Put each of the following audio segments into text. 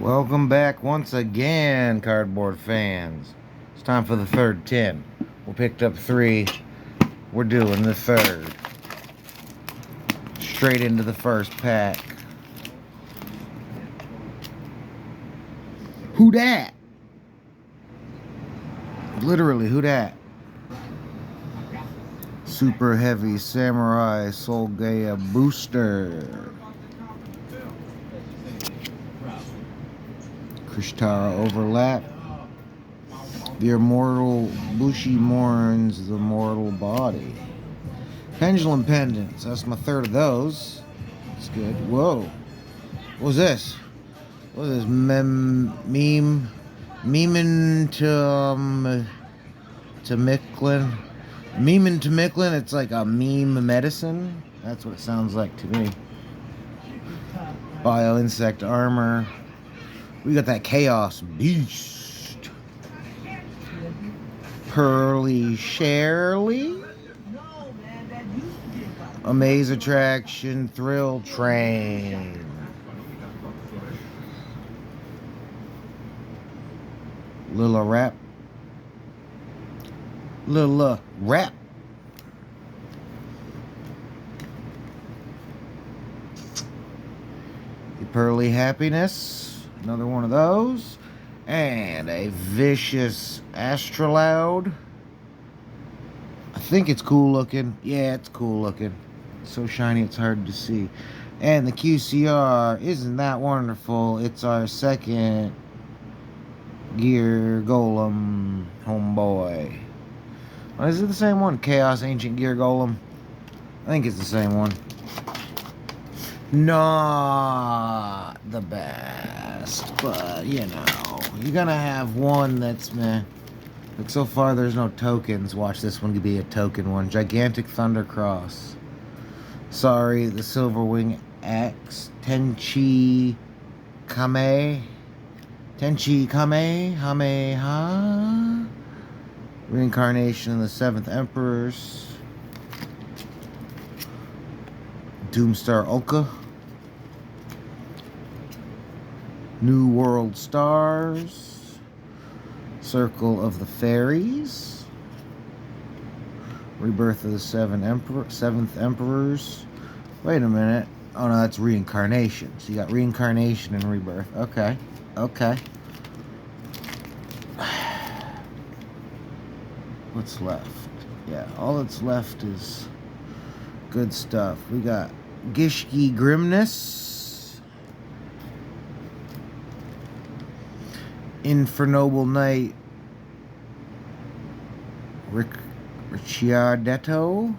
Welcome back once again, cardboard fans. It's time for the third tin. We picked up three. We're doing the third. Straight into the first pack. Who dat? Literally, who dat? Super Heavy Samurai Soul Gaia Booster. Krishtara Overlap. The Immortal Bushi mourns the mortal body. Pendulum Pendants. That's my third of those. That's good. Whoa. What was this? What is this? Meme to Micklin. Meme to Micklin. It's like a meme medicine. That's what it sounds like to me. Bio Insect Armor. We got that Chaos Beast. Pearly Shirley. Amaze Attraction. Thrill Train. Lila Rap. Lila Rap. The Pearly Happiness. Another one of those. And a Vicious Astroloud. I think it's cool looking. Yeah, it's cool looking. It's so shiny it's hard to see. And the QCR, isn't that wonderful? It's our second Gear Golem homeboy. Oh, is it the same one? Chaos Ancient Gear Golem? I think it's the same one. Not the best, but you know, you're gonna have one that's meh. Like so far, there's no tokens. Watch this one be a token one. Gigantic Thundercross. Sorry, the Silverwing Axe. Tenchi Kame. Tenchi Kame. Hameha. Reincarnation of the Seventh Emperors. Doomstar Ulka. New World Stars. Circle of the Fairies. Rebirth of the Seventh Emperors. Wait a minute. Oh no, that's Reincarnation. So you got Reincarnation and Rebirth. Okay. Okay. What's left? Yeah, all that's left is good stuff. We got Gishki Grimness. Infernoble Knight. Ricciardetto.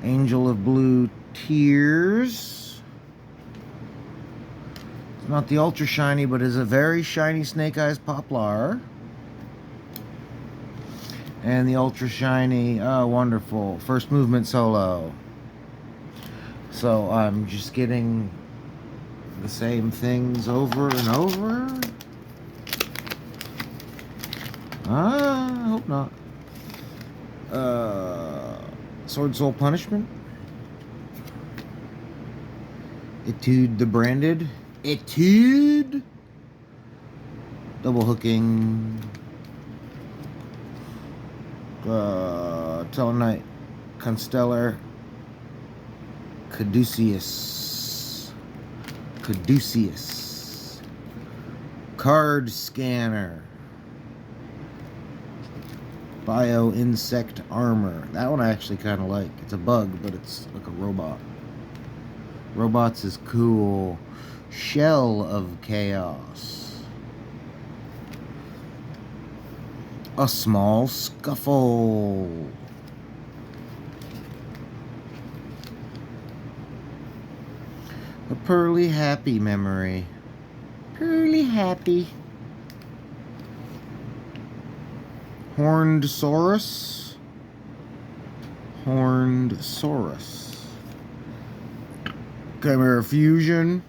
Angel of Blue Tears. It's not the ultra shiny, but is a very shiny Snake Eyes Poplar. And the ultra shiny, oh wonderful, First Movement Solo. So I'm just getting the same things over and over. I hope not. Sword Soul Punishment. Etude the Branded. Etude. Double hooking. Telenite. Constellar. Caduceus. Card Scanner. Bio Insect Armor. That one I actually kind of like. It's a bug, but it's like a robot. Robots is cool. Shell of Chaos. A Small Scuffle. A Pearly Happy Memory. Pearly Happy. Horned Saurus. Chimera Fusion.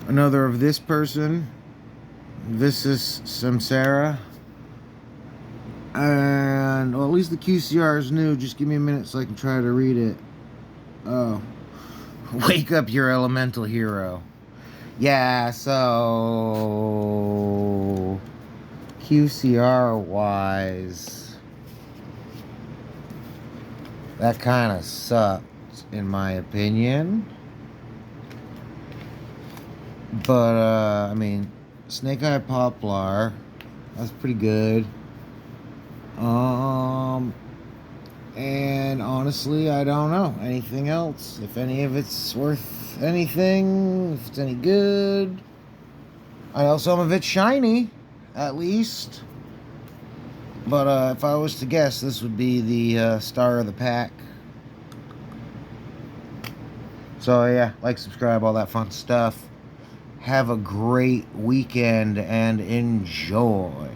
Another of this person. Viscous Samsara. And, well, at least the QCR is new. Just give me a minute so I can try to read it. Oh. Wake up your elemental hero. Yeah, so QCR wise, that kind of sucked in my opinion. But I mean, Snake Eye Poplar, that's pretty good. And honestly, I don't know anything else. If any of it's worth anything, if it's any good. I know some of it's shiny, at least. But if I was to guess, this would be the star of the pack. So yeah, like, subscribe, all that fun stuff. Have a great weekend and enjoy.